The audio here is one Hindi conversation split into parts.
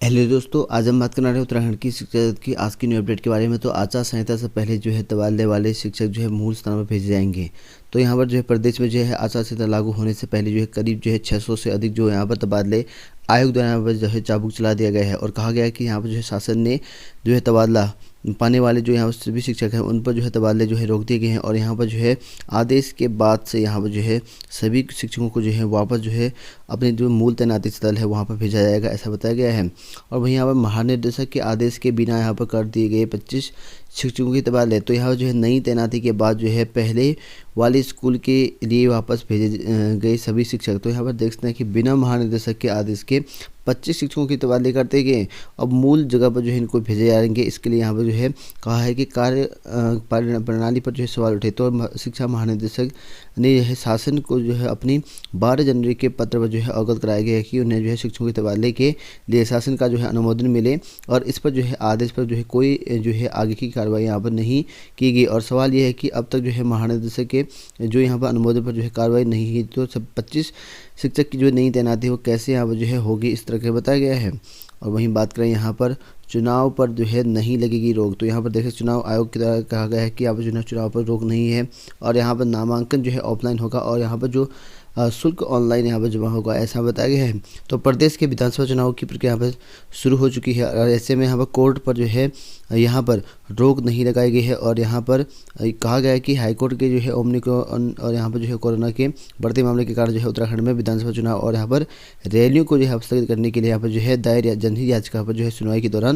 हेलो दोस्तों, आज हम बात करने वाले हैं उत्तराखंड की शिक्षा की आज की न्यू अपडेट के बारे में। तो आचार संहिता से पहले जो है तबादले वाले शिक्षक जो है मूल स्थान पर भेजे जाएंगे। तो यहाँ पर जो है प्रदेश में जो है आचार संहिता लागू होने से पहले जो है करीब जो है 600 से अधिक जो यहाँ पर तबादले आयोग द्वारा यहाँ पर जो है चाबुक चला दिया गया है। और कहा गया है कि यहाँ पर जो है शासन ने जो है तबादला पाने वाले जो यहाँ पर सभी शिक्षक हैं उन पर जो है तबादले जो है रोक दिए गए हैं। और यहाँ पर जो है आदेश के बाद से यहाँ पर जो है सभी शिक्षकों को जो है वापस जो है अपने जो मूल तैनाती स्थल है वहाँ पर भेजा जाएगा, ऐसा बताया गया है। और वहीं यहाँ पर महानिदेशक के आदेश के बिना यहाँ पर कर दिए गए 25 शिक्षकों की तबादले। तो यहाँ जो है नई तैनाती के बाद जो है पहले वाले स्कूल के लिए वापस भेजे गए सभी शिक्षक। तो यहाँ पर देख सकते हैं कि बिना महानिदेशक के आदेश के 25 शिक्षकों की तबादले करते गए अब मूल जगह पर जो है इनको भेजे जाएंगे। इसके लिए यहाँ पर जो है कहा है कि कार्य प्रणाली पर जो है सवाल उठे। तो शिक्षा महानिदेशक ने यह शासन को जो है अपनी 12 जनवरी के पत्र पर जो है अवगत कराया गया है कि उन्हें जो है शिक्षकों के तबादले के लिए शासन का जो है अनुमोदन मिले। और इस पर जो है आदेश पर जो है कोई जो है आगे की कार्रवाई यहाँ पर नहीं की गई। और सवाल यह है कि अब तक जो है महानिदेशक के जो यहाँ पर अनुमोदन पर जो है कार्रवाई नहीं की, तो सब 25 शिक्षक की जो नई तैनाती वो कैसे यहाँ पर जो है होगी, इस तरह के बताया गया है। और वहीं बात करें यहाँ पर चुनाव पर जो है नहीं लगेगी रोक। तो यहाँ पर देखिए चुनाव आयोग की तरह कहा गया है कि यहाँ पर चुनाव पर रोक नहीं है। और यहाँ पर नामांकन जो है ऑफलाइन होगा और यहाँ पर जो शुल्क ऑनलाइन यहाँ पर जमा होगा, ऐसा बताया गया है। तो प्रदेश के विधानसभा चुनाव की प्रक्रिया यहाँ पर शुरू हो चुकी है और ऐसे में यहाँ पर कोर्ट पर जो है यहाँ पर रोक नहीं लगाई गई है। और यहाँ पर कहा गया है कि हाईकोर्ट के जो है ओमनिकॉन और यहाँ पर जो है कोरोना के बढ़ते मामले के कारण जो है उत्तराखंड में विधानसभा चुनाव और यहाँ पर रैलियों को जो है स्थगित करने के लिए यहाँ पर जो है दायर जनहित याचिका पर जो है सुनवाई के दौरान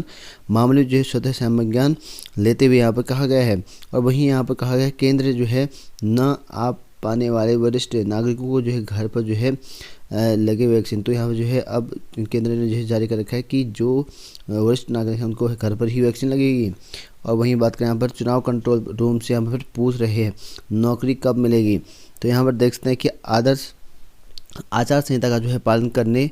मामले जो है स्वतः संज्ञान लेते हुए यहाँ पर कहा गया है। और वहीं यहाँ पर कहा गया है केंद्र जो है न आप पाने वाले वरिष्ठ नागरिकों को जो है घर पर जो है लगे वैक्सीन। तो यहाँ पर जो है अब केंद्र ने जो है जारी कर रखा है कि जो वरिष्ठ नागरिक हैं उनको घर पर ही वैक्सीन लगेगी। और वहीं बात करें यहाँ पर चुनाव कंट्रोल रूम से यहाँ पर पूछ रहे हैं नौकरी कब मिलेगी। तो यहाँ पर देख सकते हैं कि आदर्श आचार संहिता का जो है पालन करने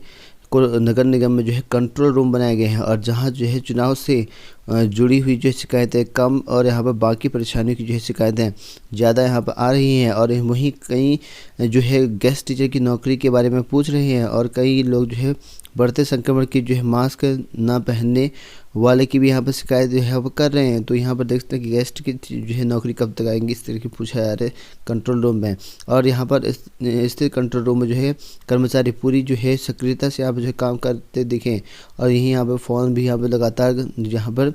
को नगर निगम में जो है कंट्रोल रूम बनाए गए हैं। और जहां जो है चुनाव से जुड़ी हुई जो शिकायतें कम और यहाँ पर बाकी परेशानियों की जो है शिकायतें ज़्यादा यहाँ पर आ रही हैं। और वहीं कई जो है गेस्ट टीचर की नौकरी के बारे में पूछ रहे हैं और कई लोग जो है बढ़ते संक्रमण की जो है मास्क ना पहनने वाले की भी यहाँ पर शिकायत जो है वो कर रहे हैं। तो यहाँ पर देख सकते हैं कि गेस्ट की जो है नौकरी कब तक आएंगी, इस तरह की पूछा जा रहा है कंट्रोल रूम में। और यहाँ पर स्थित कंट्रोल रूम में जो है कर्मचारी पूरी जो है सक्रियता से यहाँ पर जो है काम करते दिखें। और यहीं यहाँ पर फ़ोन भी यहाँ पर लगातार यहाँ पर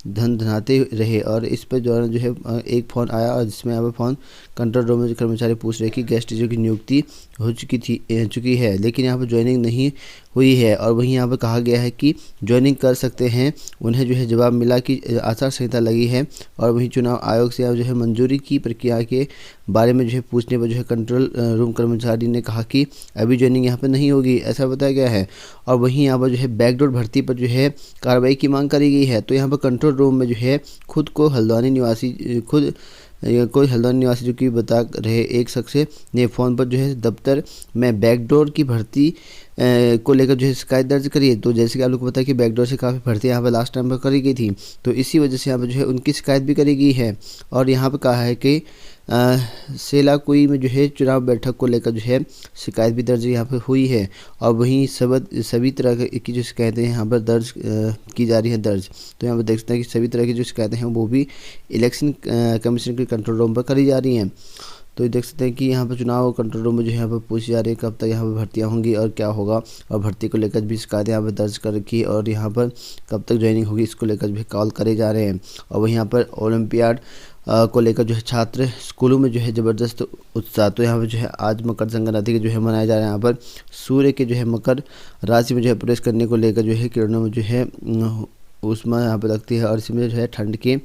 धनाते रहे। और इस पर जो है एक फ़ोन आया और जिसमें यहाँ पर फ़ोन कंट्रोल रूम में कर्मचारी पूछ रहे कि गेस्ट टीचर की नियुक्ति हो चुकी है लेकिन यहाँ पर ज्वाइनिंग नहीं हुई है। और वहीं यहाँ पर कहा गया है कि ज्वाइनिंग कर सकते हैं। उन्हें जो है जवाब मिला कि आचार संहिता लगी है। और वहीं चुनाव आयोग से जो है मंजूरी की प्रक्रिया के बारे में जो है पूछने पर जो है कंट्रोल रूम कर्मचारी ने कहा कि अभी ज्वाइनिंग यहाँ पर नहीं होगी, ऐसा बताया गया है। और वहीं यहाँ पर जो है बैकडोर भर्ती पर जो है कार्रवाई की मांग करी गई है। तो यहाँ पर कंट्रोल रूम में जो है कोई हल्द्वानी निवासी जो कि बता रहे एक शख्स ने फ़ोन पर जो है दफ्तर में बैकडोर की भर्ती को लेकर जो है शिकायत दर्ज करी है। तो जैसे कि आप लोग को पता है कि बैकडोर से काफ़ी भर्ती यहाँ पर लास्ट टाइम पर करी गई थी, तो इसी वजह से यहाँ पर जो है उनकी शिकायत भी करी गई है। और यहाँ पर कहा है कि सेलाकुई में जो है चुनाव बैठक को लेकर जो है शिकायत भी दर्ज यहाँ पर हुई है। और वहीं सभी तरह की जो शिकायतें यहाँ पर दर्ज की जा रही हैं दर्ज। तो यहाँ पर देख सकते हैं कि सभी तरह की जो शिकायतें हैं वो भी इलेक्शन कमीशन के कंट्रोल रूम पर करी जा रही हैं। तो देख सकते हैं कि यहाँ पर चुनाव कंट्रोल रूम में जो है यहाँ पर पूछी जा रही है कब तक यहाँ पर भर्तियाँ होंगी और क्या होगा। और भर्ती को लेकर भी शिकायत यहाँ पर दर्ज कर रखी है और यहाँ पर कब तक ज्वाइनिंग होगी इसको लेकर भी कॉल करे जा रहे हैं। और वहीं यहाँ पर ओलंपियाड को लेकर जो है छात्र स्कूलों में जो है ज़बरदस्त उत्साह। तो यहाँ पर जो है आज मकर संक्रांति के जो है मनाया जा रहा है। यहाँ पर सूर्य के जो है मकर राशि में जो है प्रवेश करने को लेकर जो है किरणों में जो है उष्मा यहाँ पर लगती है और इसमें जो है ठंड के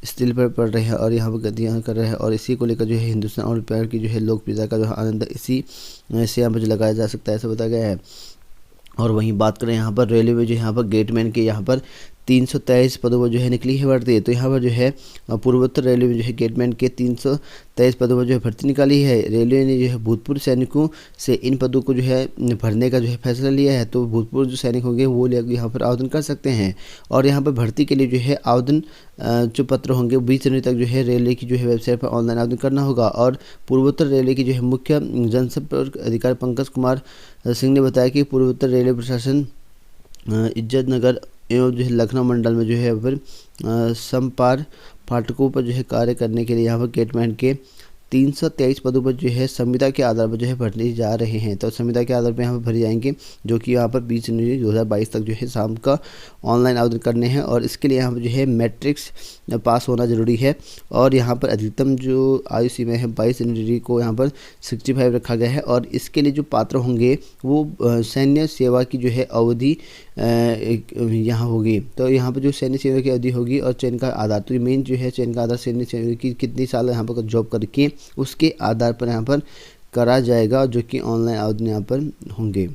स्थिति पर पड़ रहे हैं और यहाँ पर गतियाँ कर रहे हैं। और इसी को लेकर जो है हिंदुस्तान ओलंपियाड की जो है लोकप्रियता का जो है आनंद इसी से यहाँ पर जो लगाया जा सकता है, ऐसा बताया गया है। और वहीं बात करें यहाँ पर रेलवे में जो यहाँ पर गेटमैन के यहाँ पर 323 पदों पर जो है निकली है भर्ती। तो यहाँ पर जो है पूर्वोत्तर रेलवे में जो है गेटमैन के 323 पदों पर जो है भर्ती निकाली है। रेलवे ने जो है भूतपूर्व सैनिकों से इन पदों को जो है भरने का जो है फैसला लिया है। तो भूतपूर्व जो सैनिक होंगे वो यहाँ पर आवेदन कर सकते हैं। और यहाँ पर भर्ती के लिए जो है आवेदन जो पत्र होंगे 20 जनवरी तक जो है रेलवे की जो है वेबसाइट पर ऑनलाइन आवेदन करना होगा। और पूर्वोत्तर रेलवे की जो है मुख्य जनसंपर्क अधिकारी पंकज कुमार सिंह ने बताया कि पूर्वोत्तर रेलवे प्रशासन इज्जत नगर एवं जो है लखनऊ मंडल में जो है यहाँ पर समपार फाटकों पर जो है कार्य करने के लिए यहाँ पर गेटमैन के 323 पदों पर जो है संविदा के आधार पर जो है भरने जा रहे हैं। तो संविदा के आधार पर यहाँ पर भरे जाएंगे, जो कि यहाँ पर 20 जनवरी 2022 तक जो है शाम का ऑनलाइन आवेदन करने हैं। और इसके लिए यहाँ पर जो है मैट्रिक्स पास होना ज़रूरी है। और यहाँ पर अधिकतम जो आयु सीमा है 22 जनवरी को यहाँ पर 65 रखा गया है। और इसके लिए जो पात्र होंगे वो सैन्य सेवा की जो है अवधि यहाँ होगी। तो यहाँ पर जो सैन्य सेवा की अवधि होगी और चयन का आधार, तो मेन जो है चयन का आधार सैन्य सेवा की कितनी साल यहाँ पर जॉब करके उसके आधार पर यहाँ पर करा जाएगा, जो कि ऑनलाइन आवेदन यहाँ पर होंगे।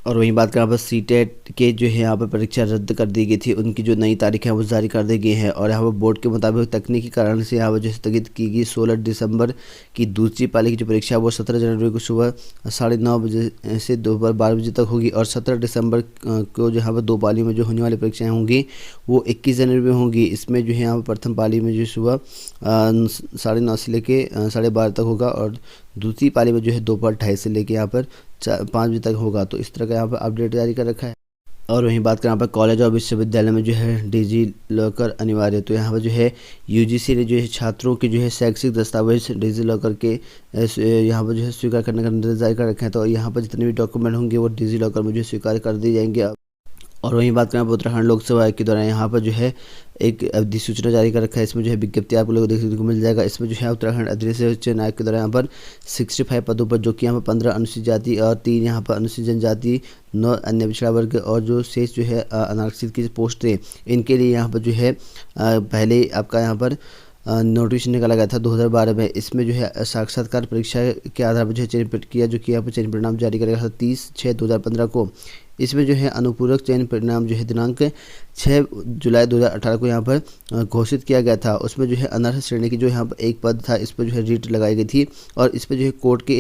और वहीं बात करें यहाँ पर सीटेट के जो है यहाँ पर परीक्षा रद्द कर दी गई थी, उनकी जो नई तारीख है वो जारी कर दी गई है। और यहाँ पर बोर्ड के मुताबिक तकनीकी कारण से यहाँ पर जो स्थगित की गई 16 दिसंबर की दूसरी पाली की जो परीक्षा है वो 17 जनवरी को सुबह 9:30 बजे से दोपहर 12 बजे तक होगी। और 17 दिसंबर को जो यहाँ पर 2 पाली में जो होने वाली परीक्षाएँ होंगी वो 21 जनवरी में होंगी। इसमें जो है यहाँ पर प्रथम पाली में जो सुबह 9:30 से लेके 12:30 तक होगा, और दूसरी पाली में जो है दोपहर 2:30 से लेके यहाँ पर 5 बजे तक होगा। तो इस तरह का यहाँ पर अपडेट जारी कर रखा है। और वहीं बात करें यहाँ पर कॉलेज और विश्वविद्यालय में जो है डिजी लॉकर अनिवार्य। तो यहाँ पर जो है यूजीसी ने जो है छात्रों के जो है शैक्षिक दस्तावेज डिजी लॉकर के यहाँ पर जो है स्वीकार करने का निर्देश जारी कर रखे हैं। तो यहाँ पर जितने भी डॉक्यूमेंट होंगे वो डिजी लॉकर में जो स्वीकार कर दिए जाएंगे। और वहीं बात करें उत्तराखंड लोकसभा आयोग के दौरान यहाँ पर जो है एक अधिसूचना जारी कर रखा है। इसमें जो है विज्ञप्ति आप लोगों को देखने को मिल जाएगा। इसमें जो है उत्तराखंड अधीनस्थ चयन आयोग के दौरान यहाँ पर 65 पदों पर, जो कि यहाँ पर 15 अनुसूचित जाति और 3 यहाँ पर अनुसूचित जनजाति, 9 अन्य पिछड़ा वर्ग और जो शेष जो है अनारक्षित की पोस्टें, इनके लिए यहाँ पर जो है पहले आपका यहाँ पर नोटिस निकाला गया था 2012 में। इसमें जो है साक्षात्कार परीक्षा के आधार पर जो है चयन किया, जो कि यहाँ पर चयन परिणाम जारी करेगा 30/6/2015 को। इसमें जो है अनुपूरक चयन परिणाम जो है दिनांक 6 जुलाई 2018 को यहाँ पर घोषित किया गया था। उसमें जो है अनर्ह श्रेणी की जो यहाँ पर एक पद था, इस पर जो है रीट लगाई गई थी और इस पर जो है कोर्ट के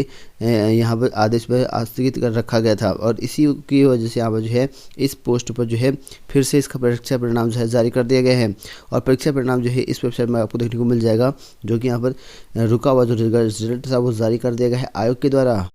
यहाँ पर आदेश पर स्थगित कर रखा गया था। और इसी की वजह से यहाँ पर जो है इस पोस्ट पर जो है फिर से इसका परीक्षा परिणाम जो है जारी कर दिया गया है। और परीक्षा परिणाम जो है इस वेबसाइट में आपको देखने को मिल जाएगा, जो कि यहाँ पर रुका हुआ जो रिजल्ट था वो जारी कर दिया गया है आयोग के द्वारा।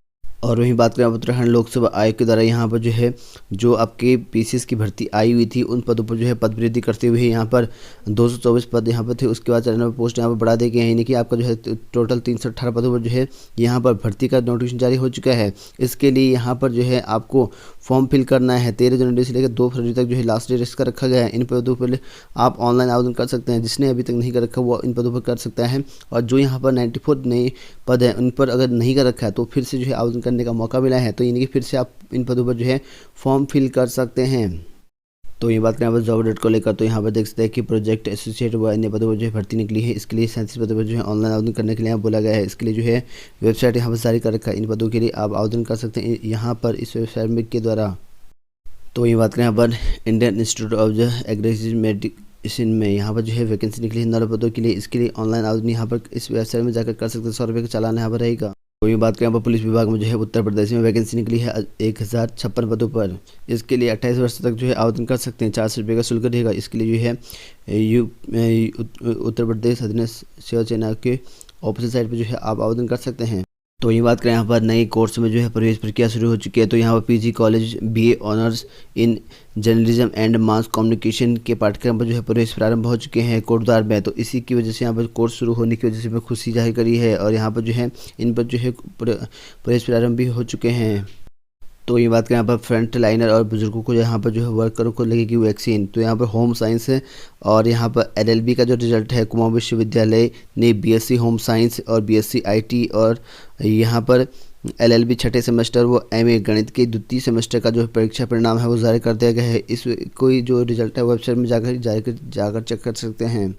और वहीं बात करें उत्तराखंड लोकसभा आयोग के द्वारा यहाँ पर जो है जो आपके पीसीएस की भर्ती आई हुई थी उन पदों पर जो है पद वृद्धि करते हुए यहाँ पर 224 पद यहाँ पर थे। उसके बाद 94 पोस्ट यहाँ पर बढ़ा दिए गए हैं, यानी कि आपका जो है टोटल 318 पदों पर जो है यहाँ पर भर्ती का नोटिफिकेशन जारी हो चुका है। इसके लिए यहाँ पर जो है आपको फॉर्म फिल करना है। 13 जनवरी से लेकर 2 फरवरी तक जो है लास्ट डेट इसका रखा गया है। इन पदों पर आप ऑनलाइन आवेदन कर सकते हैं। जिसने अभी तक नहीं कर रखा वो इन पदों पर कर सकता है। और जो यहाँ पर 94 नए पद हैं उन पर अगर नहीं कर रखा है तो फिर से जो है आवेदन करने का मौका मिला है। तो यानी कि फिर से आप इन पदों पर जो है फॉर्म फिल कर सकते हैं। तो ये बात करें यहाँ पर जॉब डेट को लेकर, तो यहाँ पर देख सकते हैं कि प्रोजेक्ट एसोसिएट व अन्य पदों पर जो है भर्ती निकली है। इसके लिए 37 पदों पर जो है ऑनलाइन आवेदन करने के लिए यहाँ बोला गया है। इसके लिए जो है वेबसाइट यहाँ पर जारी कर रखा है। इन पदों के लिए आप आवेदन कर सकते हैं यहाँ पर इस वेबसाइट में के द्वारा। तो ये बात करें यहाँ पर Indian institute of the agriculture medicine में यहाँ पर जो है वैकेंसी निकली है 9 पदों के लिए। इसके लिए ऑनलाइन आवेदन यहाँ पर इस वेबसाइट में जाकर कर सकते हैं। 100 रुपये का चालान यहाँ पर रहेगा। तो ये बात करें यहाँ पर पुलिस विभाग में जो है उत्तर प्रदेश में वैकेंसी निकली है 1056 पदों पर। इसके लिए 28 वर्ष तक जो है आवेदन कर सकते हैं। 400 रुपये का शुल्क रहेगा। इसके लिए जो है उत्तर प्रदेश अधीनस्थ सेवा चयन आयोग के ऑफिशियल साइट पर जो है आप आवेदन कर सकते हैं। तो ये बात करें यहाँ पर नई कोर्स में जो है प्रवेश प्रक्रिया शुरू हो चुकी है। तो यहाँ पर PG college BA honours in journalism and mass communication के पाठ्यक्रम पर जो है प्रवेश प्रारंभ हो चुके हैं कोटद्वार में। तो इसी की वजह से यहाँ पर कोर्स शुरू होने की वजह से मैं खुशी जाहिर करी है। और यहाँ पर जो है इन पर जो है प्रवेश प्रारंभ भी हो चुके हैं। तो ये बात करें यहाँ पर फ्रंट लाइनर और बुजुर्गों को यहाँ पर जो है वर्करों को लगेगी वैक्सीन। तो यहाँ पर होम साइंस है और यहाँ पर एलएलबी का जो रिजल्ट है कुमाऊं विश्वविद्यालय ने बीएससी होम साइंस और बीएससी आईटी और यहाँ पर एलएलबी छठे सेमेस्टर वो एमए गणित के द्वितीय सेमेस्टर का जो परीक्षा परिणाम है वो जारी कर दिया गया है। इस कोई जो रिजल्ट है वेबसाइट में जाकर चेक कर सकते हैं।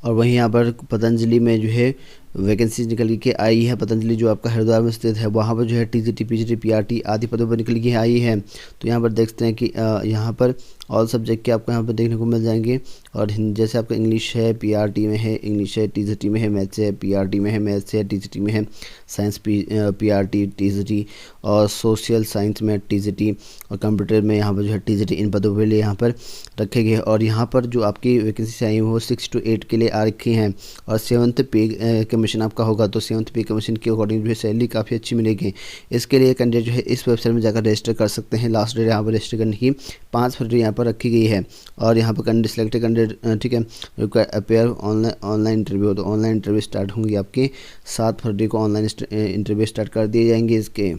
और वहीं यहाँ पर पतंजलि में जो है वैकेंसी निकल के आई है। पतंजलि जो आपका हरिद्वार में स्थित है वहाँ पर जो है टीजीटी पीजीटी पीआरटी आदि पदों पर निकल के आई है। तो यहाँ पर देखते हैं कि यहाँ पर ऑल सब्जेक्ट के आपको यहाँ पर देखने को मिल जाएंगे। और जैसे आपका इंग्लिश है पीआरटी में है, इंग्लिश है टीजीटी में है, मैथ्स है पीआरटी में है, मैथ्स है टीजीटी में है, साइंस पीआरटी टीजीटी और सोशल साइंस में टीजीटी और कंप्यूटर में यहाँ पर जो है टीजीटी। इन पदों के लिए यहाँ पर रखे गए। और यहाँ पर जो आपकी वैकेंसी आई है वो 6 to 8 के लिए आ रखी हैं। और 7th पे के कमीशन आपका होगा तो 7th पे कमीशन के अकॉर्डिंग जो है सैलरी काफ़ी अच्छी मिलेगी। इसके लिए कैंडिडेट जो है इस वेबसाइट में जाकर रजिस्टर कर सकते हैं। लास्ट डेट यहाँ पर रजिस्टर करने की 5 फरवरी यहाँ पर रखी गई है। और यहाँ पर कैंडिडेट सिलेक्टेड कैंडिडेट ठीक है अपेयर ऑनलाइन इंटरव्यू, तो ऑनलाइन इंटरव्यू स्टार्ट होंगी आपकी 7 फरवरी को ऑनलाइन इंटरव्यू स्टार्ट कर दिए जाएंगे इसके।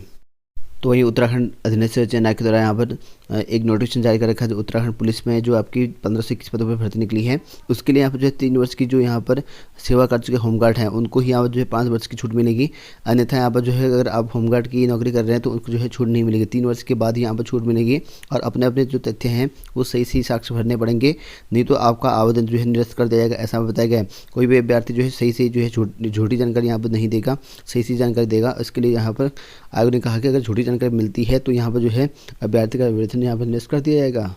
तो वहीं उत्तराखंड अधीनस्थ चयन आयोग के द्वारा यहाँ पर एक नोटिफिकेशन जारी कर रखा है। जो उत्तराखंड पुलिस में जो आपकी 15 से 21 पदों पर भर्ती निकली है, उसके लिए यहाँ पर जो है 3 वर्ष की जो यहाँ पर सेवा कर चुके होमगार्ड हैं उनको ही यहाँ पर जो है 5 वर्ष की छूट मिलेगी। अन्यथा यहाँ पर जो है अगर आप होमगार्ड की नौकरी कर रहे हैं तो उनको जो है छूट नहीं मिलेगी। 3 वर्ष के बाद ही यहाँ पर छूट मिलेगी और अपने अपने जो तथ्य हैं वो सही साक्ष्य भरने पड़ेंगे, नहीं तो आपका आवेदन जो है निरस्त कर दिया जाएगा, ऐसा बताया गया है। कोई भी अभ्यर्थी जो है सही जो है झूठी जानकारी यहाँ पर नहीं देगा, सही जानकारी देगा। इसके लिए यहाँ पर आयोग ने कहा कि अगर झूठी जानकारी मिलती है तो यहाँ पर जो है अभ्यर्थी का वेतन यहाँ पर निरस्त कर दिया जाएगा।